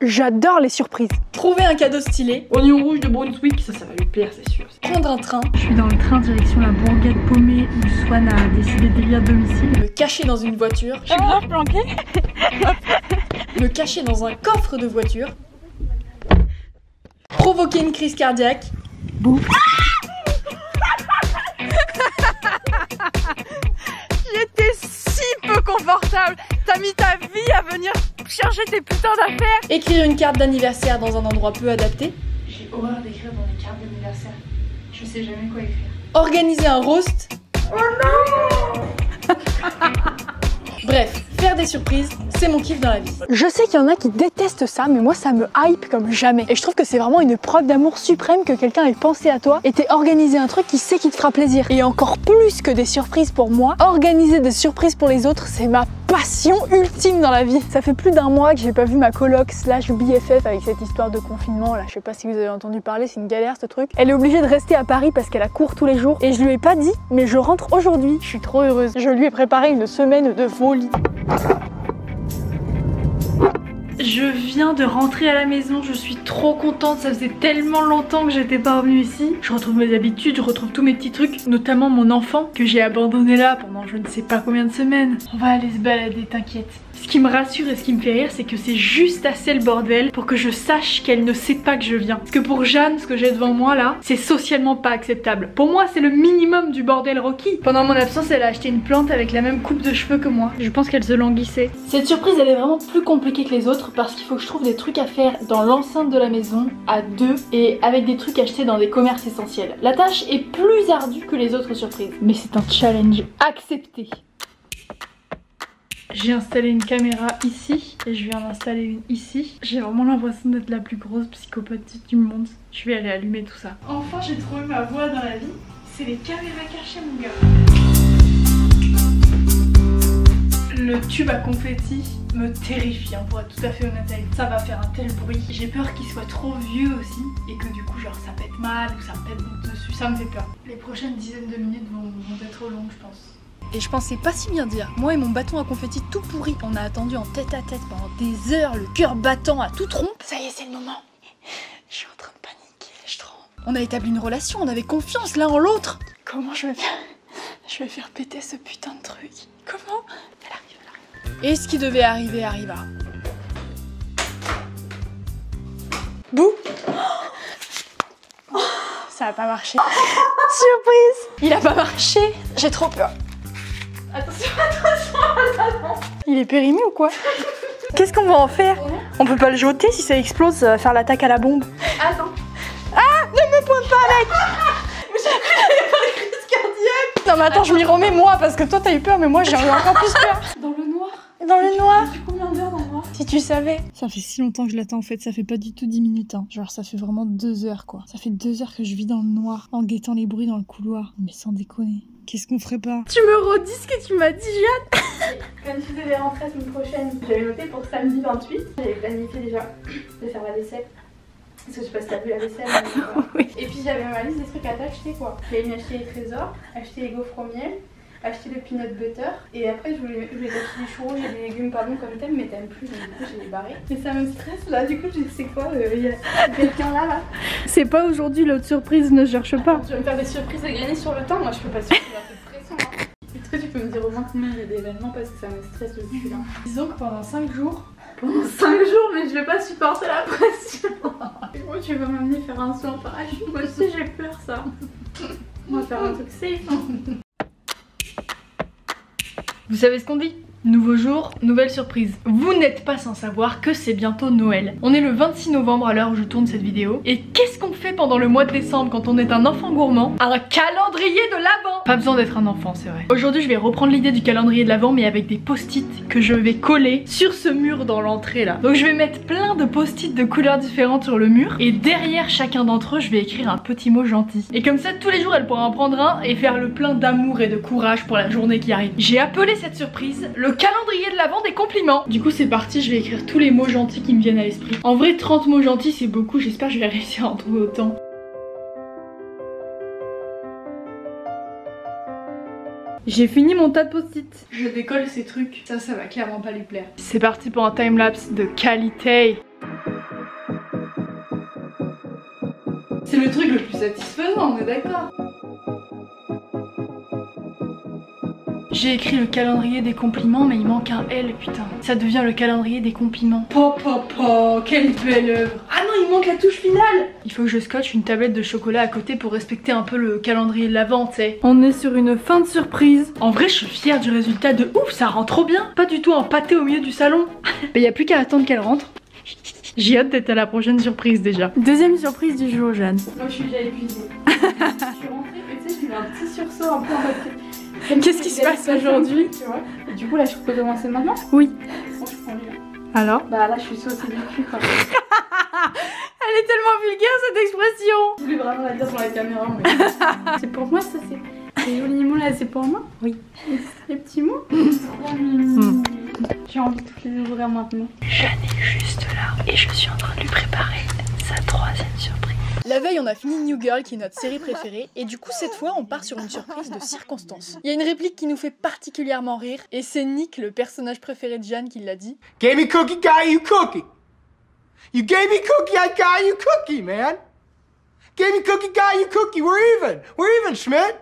J'adore les surprises. Trouver un cadeau stylé. Oignon rouge de Brunswick, ça va lui plaire, c'est sûr. Prendre un train. Je suis dans le train direction la bourgade paumée où Swan a décidé d'élire domicile. Me cacher dans une voiture. Je suis grave planquée. Me cacher dans un coffre de voiture. Provoquer une crise cardiaque. Bouh. J'étais si peu confortable. T'as mis ta vie à venir chercher tes putains d'affaires. Écrire une carte d'anniversaire dans un endroit peu adapté. J'ai horreur d'écrire dans les cartes d'anniversaire. Je sais jamais quoi écrire. Organiser un roast. Oh non. Bref, faire des surprises, c'est mon kiff dans la vie. Je sais qu'il y en a qui détestent ça, mais moi ça me hype comme jamais. Et je trouve que c'est vraiment une preuve d'amour suprême que quelqu'un ait pensé à toi et t'ait organisé un truc qui sait qu'il te fera plaisir. Et encore plus que des surprises pour moi, organiser des surprises pour les autres, c'est ma passion ultime dans la vie. Ça fait plus d'un mois que j'ai pas vu ma coloc / BFF avec cette histoire de confinement là. Je sais pas si vous avez entendu parler, c'est une galère ce truc. Elle est obligée de rester à Paris parce qu'elle a cours tous les jours. Et je lui ai pas dit, mais je rentre aujourd'hui. Je suis trop heureuse. Je lui ai préparé une semaine de folie. Je viens de rentrer à la maison, je suis trop contente, ça faisait tellement longtemps que j'étais pas revenue ici. Je retrouve mes habitudes, je retrouve tous mes petits trucs, notamment mon enfant que j'ai abandonné là pendant je ne sais pas combien de semaines. On va aller se balader, t'inquiète. Ce qui me rassure et ce qui me fait rire, c'est que c'est juste assez le bordel pour que je sache qu'elle ne sait pas que je viens. Parce que pour Jeanne, ce que j'ai devant moi là, c'est socialement pas acceptable. Pour moi, c'est le minimum du bordel requis. Pendant mon absence, elle a acheté une plante avec la même coupe de cheveux que moi. Je pense qu'elle se languissait. Cette surprise, elle est vraiment plus compliquée que les autres parce qu'il faut que je trouve des trucs à faire dans l'enceinte de la maison, à deux, et avec des trucs achetés dans des commerces essentiels. La tâche est plus ardue que les autres surprises. Mais c'est un challenge accepté. J'ai installé une caméra ici et je viens d'en installer une ici. J'ai vraiment l'impression d'être la plus grosse psychopathe du monde. Je vais aller allumer tout ça. Enfin, j'ai trouvé ma voie dans la vie. C'est les caméras cachées, mon gars. Le tube à confetti me terrifie, hein, pour être tout à fait honnête avec vous. Ça va faire un tel bruit. J'ai peur qu'il soit trop vieux aussi et que du coup, genre, ça pète mal ou ça me pète dessus. Ça me fait peur. Les prochaines dizaines de minutes vont être longues, je pense. Et je pensais pas si bien dire. Moi et mon bâton à confetti tout pourri, on a attendu en tête à tête pendant des heures, le cœur battant à toute trompe. Ça y est, c'est le moment. Je suis en train de paniquer, je tremble. On a établi une relation, on avait confiance l'un en l'autre. Comment je vais faire péter ce putain de truc? Comment? Elle arrive. Et ce qui devait arriver arriva. Bouh! Oh, ça a pas marché. Surprise! Il a pas marché. J'ai trop peur. Attention, Il est périmé ou quoi? Qu'est-ce qu'on va en faire? On peut pas le jeter, si ça explose, ça va faire l'attaque à la bombe. Attends. Ah! Ne me pointe pas avec! Mais j'ai cru qu'il allait faire une crise cardiaque! Non mais attends, je m'y remets moi, parce que toi t'as eu peur, mais moi j'ai eu encore plus peur. Dans le noir. Dans le noir. Tu combien d'heures dans le noir? Si tu savais. Ça fait si longtemps que je l'attends en fait, ça fait pas du tout 10 minutes. Hein. Genre ça fait vraiment 2 heures quoi. Ça fait 2 heures que je vis dans le noir, en guettant les bruits dans le couloir. Mais sans déconner. Qu'est-ce qu'on ferait pas? Tu me redis ce que tu m'as dit, Jeanne. Comme tu devais rentrer la semaine prochaine, j'avais noté pour samedi 28. J'avais planifié déjà de faire la vaisselle. Parce que je sais pas si t'as vu la vaisselle. Oui. Et puis j'avais ma liste des trucs à t'acheter quoi. J'avais mis acheter les trésors, acheter les gaufres au miel, acheter le peanut butter. Et après je voulais acheter des churros et des légumes pardon comme t'aimes, mais t'aimes plus donc du coup j'ai barré. Mais ça me stresse là, du coup je sais quoi, il y a quelqu'un là. C'est pas aujourd'hui l'autre surprise, ne cherche pas. Tu vas me faire des surprises à gagner sur le temps, moi je peux pas suivre cette pression. Hein. Est-ce que tu peux me dire au moins combien il y a d'événements parce que ça me stresse le cul là. Disons que pendant 5 jours. Pendant 5 jours, mais je vais pas supporter la pression. Moi, tu vas m'amener faire un saut en parachute. Moi aussi, j'ai peur, ça. On va faire un truc safe. Vous savez ce qu'on dit? Nouveau jour, nouvelle surprise. Vous n'êtes pas sans savoir que c'est bientôt Noël. On est le 26 novembre à l'heure où je tourne cette vidéo. Et qu'est-ce qu'on fait pendant le mois de décembre quand on est un enfant gourmand? Un calendrier de l'Avent. Pas besoin d'être un enfant, c'est vrai. Aujourd'hui, je vais reprendre l'idée du calendrier de l'Avent, mais avec des post-it que je vais coller sur ce mur dans l'entrée là. Donc je vais mettre plein de post-it de couleurs différentes sur le mur. Et derrière chacun d'entre eux, je vais écrire un petit mot gentil. Et comme ça, tous les jours, elle pourra en prendre un et faire le plein d'amour et de courage pour la journée qui arrive. J'ai appelé cette surprise le calendrier de l'Avent des compliments. Du coup c'est parti, je vais écrire tous les mots gentils qui me viennent à l'esprit. En vrai 30 mots gentils c'est beaucoup, j'espère que je vais réussir à en trouver autant. J'ai fini mon tas de post-it. Je décolle ces trucs, ça va clairement pas lui plaire. C'est parti pour un timelapse de qualité. C'est le truc le plus satisfaisant, on est d'accord. J'ai écrit le calendrier des compliments, mais il manque un L, putain. Ça devient le calendrier des compliments. Quelle belle œuvre. Ah non, il manque la touche finale. Il faut que je scotche une tablette de chocolat à côté pour respecter un peu le calendrier de l'avant, tu sais. On est sur une fin de surprise. En vrai, je suis fière du résultat de ouf, ça rend trop bien. Pas du tout empâté au milieu du salon. Mais y a plus qu'à attendre qu'elle rentre. J'ai hâte d'être à la prochaine surprise déjà. Deuxième surprise du jour, Jeanne. Moi, je suis déjà épuisée. Je suis rentrée, mais tu sais, j'ai eu un petit sursaut un peu en mode... Qu'est-ce qui se passe aujourd'hui? Du coup là je peux commencer maintenant? Oui. Bon, je prends lui. Alors? Bah là je suis sautée du cul quoi. Elle est tellement vulgaire cette expression. Je voulais vraiment la dire sur la caméra mais... C'est pour moi ça c'est... Les jolis mots là c'est pour moi? Oui. Les petits mots? Trop mignon. J'ai envie de toutes les ouvrir maintenant. Jeanne est juste là et je suis en train de lui préparer sa troisième surprise. La veille, on a fini New Girl, qui est notre série préférée, et du coup, cette fois, on part sur une surprise de circonstance. Il y a une réplique qui nous fait particulièrement rire, et c'est Nick, le personnage préféré de Jeanne, qui l'a dit. Gave me cookie, got you cookie. You gave me cookie, I got you cookie, man. Gave me cookie, got you cookie. We're even, Schmidt.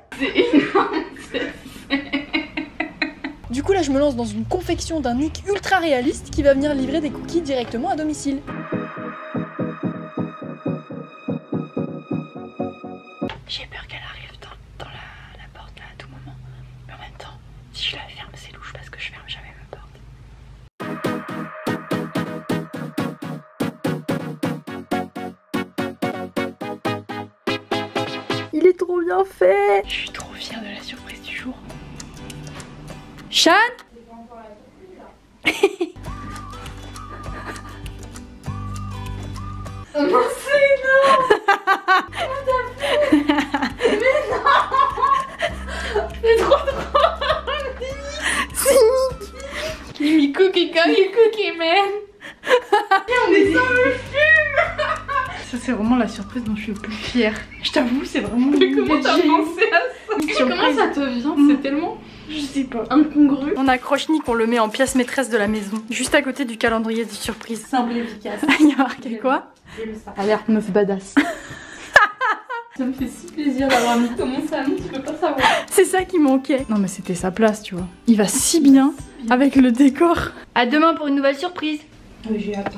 Du coup, là, je me lance dans une confection d'un Nick ultra réaliste qui va venir livrer des cookies directement à domicile. J'ai peur qu'elle arrive dans la porte là à tout moment. Mais en même temps, si je la ferme, c'est louche parce que je ferme jamais ma porte. Il est trop bien fait. Je suis trop fière de la surprise du jour. Sean. Oh non, c'est énorme. Mais non. C'est trop drôle. C'est Nick. Give me cookie, got you cookie, man. On est dans le film. Ça c'est vraiment la surprise dont je suis le plus fière. Je t'avoue, c'est vraiment... Mais comment t'as pensé à ça? Comment ça te vient? C'est tellement... Je sais pas. Incongru. On accroche Nick, on le met en pièce maîtresse de la maison. Juste à côté du calendrier de surprise. Simple et efficace. Il y a marqué quoi? Alerte meuf badass. Ça me fait si plaisir d'avoir mis dans mon salon, tu peux pas savoir. C'est ça qui manquait. Non mais c'était sa place, tu vois. Il va si bien avec le décor. À demain pour une nouvelle surprise. Oui, j'ai hâte.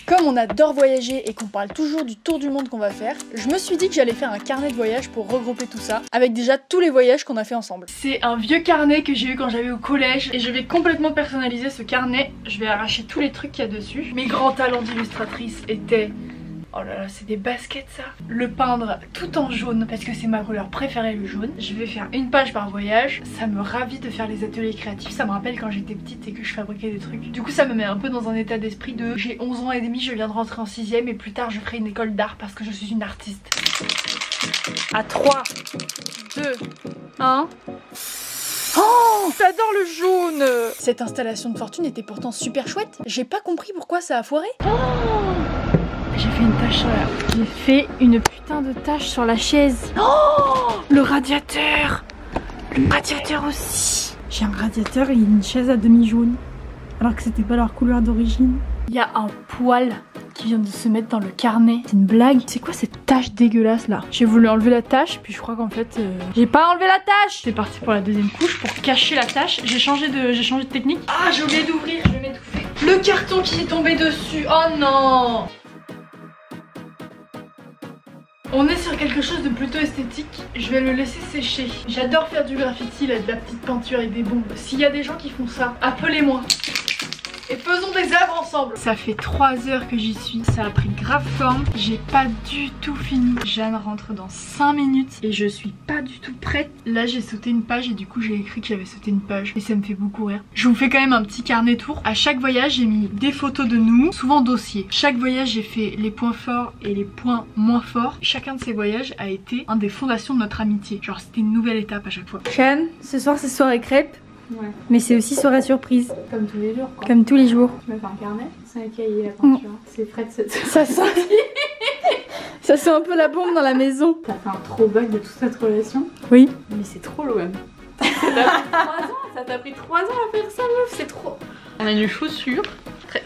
Comme on adore voyager et qu'on parle toujours du tour du monde qu'on va faire, je me suis dit que j'allais faire un carnet de voyage pour regrouper tout ça, avec déjà tous les voyages qu'on a fait ensemble. C'est un vieux carnet que j'ai eu quand j'avais au collège, et je vais complètement personnaliser ce carnet. Je vais arracher tous les trucs qu'il y a dessus. Mes grands talents d'illustratrice étaient... Oh là là, c'est des baskets ça. Le peindre tout en jaune parce que c'est ma couleur préférée, le jaune. Je vais faire une page par voyage. Ça me ravit de faire les ateliers créatifs. Ça me rappelle quand j'étais petite et que je fabriquais des trucs. Du coup ça me met un peu dans un état d'esprit de j'ai 11 ans et demi, je viens de rentrer en 6ème et plus tard je ferai une école d'art parce que je suis une artiste. À 3, 2, 1... Oh, j'adore le jaune. Cette installation de fortune était pourtant super chouette. J'ai pas compris pourquoi ça a foiré. Oh, j'ai fait une tache sur la... J'ai fait une putain de tache sur la chaise. Oh, le radiateur. Le radiateur aussi. J'ai un radiateur et une chaise à demi jaune. Alors que c'était pas leur couleur d'origine. Il y a un poil qui vient de se mettre dans le carnet. C'est une blague. C'est quoi cette tache dégueulasse là? J'ai voulu enlever la tache, puis je crois qu'en fait j'ai pas enlevé la tache. C'est parti pour la deuxième couche pour cacher la tache. J'ai changé de technique. Ah, j'ai oublié d'ouvrir, je vais m'étouffer. Le carton qui est tombé dessus. Oh non. On est sur quelque chose de plutôt esthétique, je vais le laisser sécher. J'adore faire du graffiti, là, de la petite peinture et des bombes. S'il y a des gens qui font ça, appelez-moi. Et faisons des œuvres ensemble. Ça fait 3 heures que j'y suis, ça a pris grave forme. J'ai pas du tout fini. Jeanne rentre dans 5 minutes et je suis pas du tout prête. Là j'ai sauté une page et du coup j'ai écrit que j'avais sauté une page et ça me fait beaucoup rire. Je vous fais quand même un petit carnet tour. À chaque voyage j'ai mis des photos de nous, souvent dossier. Chaque voyage j'ai fait les points forts et les points moins forts. Chacun de ces voyages a été un des fondations de notre amitié. Genre c'était une nouvelle étape à chaque fois. Jeanne, ce soir c'est soirée crêpe. Ouais. Mais c'est aussi soirée surprise. Comme tous les jours quoi. Comme tous les jours. Je me fais un carnet, c'est un cahier à peinture. C'est frais de cette... Ça sent... Ça sent un peu la bombe dans la maison. T'as fait un throwback de toute cette relation. Oui. Mais c'est trop l'OM. Ça t'a pris 3 ans, ça t'a pris 3 ans à faire ça meuf, c'est trop. On a une chaussure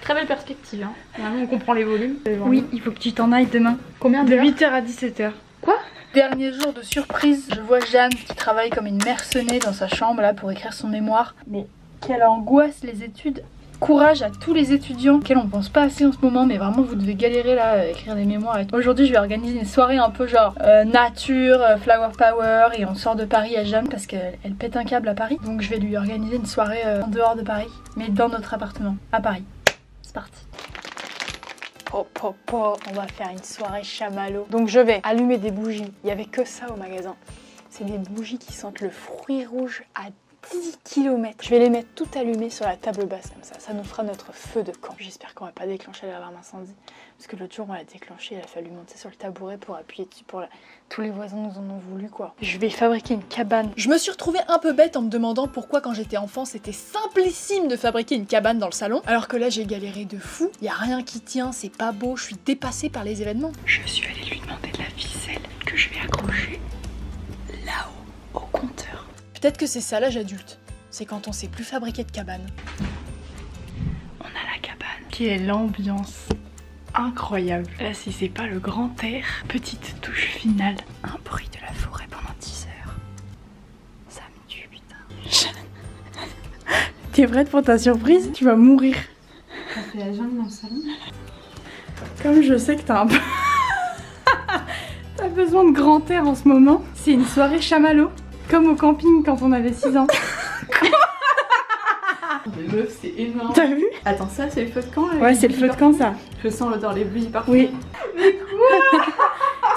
Très belle perspective, hein. Vraiment, on comprend les volumes. Oui, il faut que tu t'en ailles demain. Combien De d'heures? 8h à 17h. Quoi? Dernier jour de surprise, je vois Jeanne qui travaille comme une mercenée dans sa chambre là pour écrire son mémoire. Mais quelle angoisse les études. Courage à tous les étudiants auxquels on pense pas assez en ce moment, mais vraiment vous devez galérer là à écrire des mémoires. Aujourd'hui je vais organiser une soirée un peu genre nature, flower power, et on sort de Paris à Jeanne parce qu'elle pète un câble à Paris. Donc je vais lui organiser une soirée en dehors de Paris, mais dans notre appartement à Paris. C'est parti. On va faire une soirée chamallow. Donc je vais allumer des bougies. Il y avait que ça au magasin. C'est des bougies qui sentent le fruit rouge à 10 km. Je vais les mettre toutes allumées sur la table basse comme ça. Ça nous fera notre feu de camp. J'espère qu'on va pas déclencher l'alarme incendie. Parce que l'autre jour on l'a déclenché, il a fallu monter sur le tabouret pour appuyer dessus. Tous les voisins nous en ont voulu quoi. Je vais fabriquer une cabane. Je me suis retrouvée un peu bête en me demandant pourquoi quand j'étais enfant c'était simplissime de fabriquer une cabane dans le salon. Alors que là j'ai galéré de fou. Y a rien qui tient, c'est pas beau, je suis dépassée par les événements. Je suis allée lui demander de la ficelle que je vais accrocher là-haut au compteur. Peut-être que c'est ça l'âge adulte. C'est quand on sait plus fabriquer de cabane. On a la cabane. Quelle ambiance incroyable. Là si c'est pas le grand air, petite touche finale. Un bruit de la forêt pendant 10 heures. Ça me tue putain. T'es prête pour ta surprise? Tu vas mourir. Ça fait la jungle dans le salon. Comme je sais que t'as un peu... T'as besoin de grand air en ce moment. C'est une soirée chamallow. Comme au camping quand on avait 6 ans. Mais meuf, c'est énorme. T'as vu? Attends, ça c'est le feu de camp là? Ouais, c'est le feu de camp ça. Je sens l'odeur des bougies partout. Oui. Mais quoi?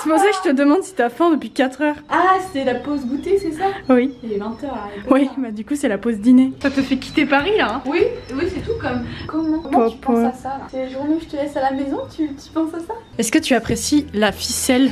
C'est pour ça que je te demande si t'as faim depuis 4 heures. Ah, c'est la pause goûter, c'est ça? Oui. Il est 20h. Oui, bah du coup c'est la pause dîner. Ça te fait quitter Paris là hein? Oui, c'est tout comme. Comment tu penses à ça là? C'est les journées où je te laisse à la maison, tu penses à ça? Est-ce que tu apprécies la ficelle?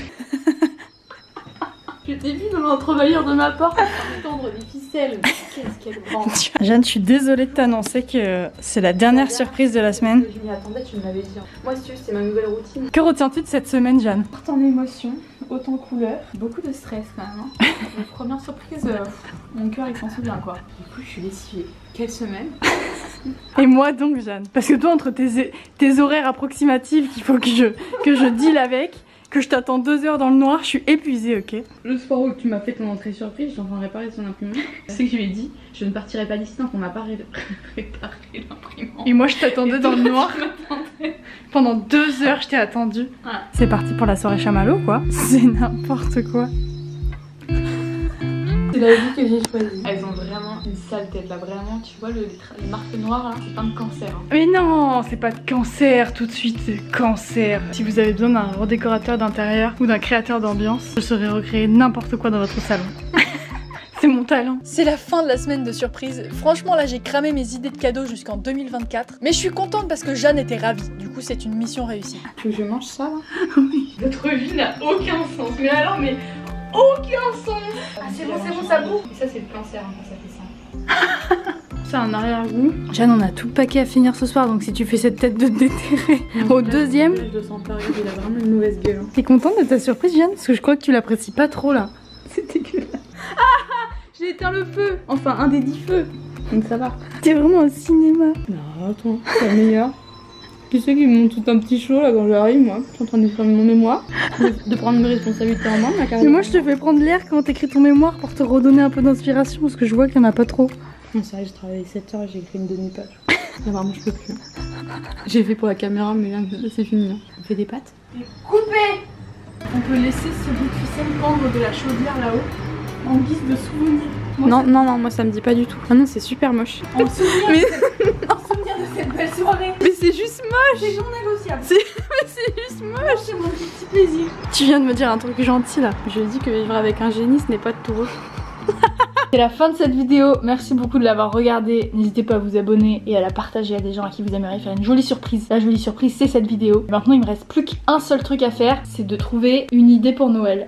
Je t'ai vu dans l'entrebâilleur de ma porte en train de tendre des ficelles. Qu'est-ce qu'elle prend? Jeanne, je suis désolée de t'annoncer que c'est la dernière surprise de la semaine. Je m'y attendais, tu me l'avais dit. Moi, si tu veux, c'est ma nouvelle routine. Que retiens-tu de cette semaine, Jeanne? Autant d'émotions, autant de couleurs, beaucoup de stress quand même. Hein. La première surprise, mon cœur il s'en souvient quoi. Du coup, je suis lessivée. Quelle semaine? Et moi donc, Jeanne. Parce que toi, entre tes horaires approximatifs qu'il faut que je deal avec, que je t'attends 2 heures dans le noir, je suis épuisée, ok? Le soir où tu m'as fait ton entrée surprise, j'étais en train de réparer son imprimante. C'est que je lui ai dit, je ne partirai pas d'ici tant qu'on n'a pas réparé l'imprimante. Et moi, je t'attendais dans le noir. Pendant 2 heures, je t'ai attendu. Ouais. C'est parti pour la soirée chamallow, quoi. C'est n'importe quoi. C'est la vie que j'ai choisie. Elles ont vraiment une sale tête là, vraiment. Tu vois les marques noires là, c'est pas de cancer. Hein. Mais non, c'est pas de cancer tout de suite, c'est cancer. Si vous avez besoin d'un redécorateur d'intérieur ou d'un créateur d'ambiance, je saurais recréer n'importe quoi dans votre salon. C'est mon talent. C'est la fin de la semaine de surprise. Franchement là j'ai cramé mes idées de cadeaux jusqu'en 2024. Mais je suis contente parce que Jeanne était ravie. Du coup c'est une mission réussie. Tu veux que je mange ça là? Oui. Votre vie n'a aucun sens. Mais alors, mais aucun sens. Ah c'est bon, ça bouffe. Et ça c'est le cancer hein, quand ça fait ça. C'est un arrière-goût. Jeanne, on a tout le paquet à finir ce soir, donc si tu fais cette tête de déterré au deuxième... Je sens pas, il a vraiment une mauvaise gueule. Hein. T'es contente de ta surprise, Jeanne? Parce que je crois que tu l'apprécies pas trop là. C'est dégueulasse. Ah, j'ai éteint le feu. Enfin, un des 10 feux. Donc ça va. T'es vraiment au cinéma. Non, attends, c'est la meilleure. Tu sais qu'il me monte tout un petit show là quand j'arrive, moi. Je suis en train d'écrire mon mémoire, de prendre mes responsabilités en main. Mais moi, je te fais prendre l'air quand t'écris ton mémoire pour te redonner un peu d'inspiration parce que je vois qu'il y en a pas trop. Non, c'est vrai, j'ai travaillé 7 heures et j'ai écrit une demi-page. Non, vraiment, je peux plus. J'ai fait pour la caméra, mais là, c'est fini. Hein. On fait des pâtes. Coupé. On peut laisser ce bout de ficelle pendre de la chaudière là-haut en guise de souvenir. Non, moi ça me dit pas du tout. Ah non, c'est super moche. En souvenir, en souvenir de cette belle soirée. Mais c'est juste moche. C'est non négociable. C'est juste moche. C'est mon petit plaisir. Tu viens de me dire un truc gentil là. Je dis que vivre avec un génie, ce n'est pas de tout repos. C'est la fin de cette vidéo, merci beaucoup de l'avoir regardée, n'hésitez pas à vous abonner et à la partager à des gens à qui vous aimeriez faire une jolie surprise. La jolie surprise c'est cette vidéo. Maintenant il me reste plus qu'un seul truc à faire, c'est de trouver une idée pour Noël.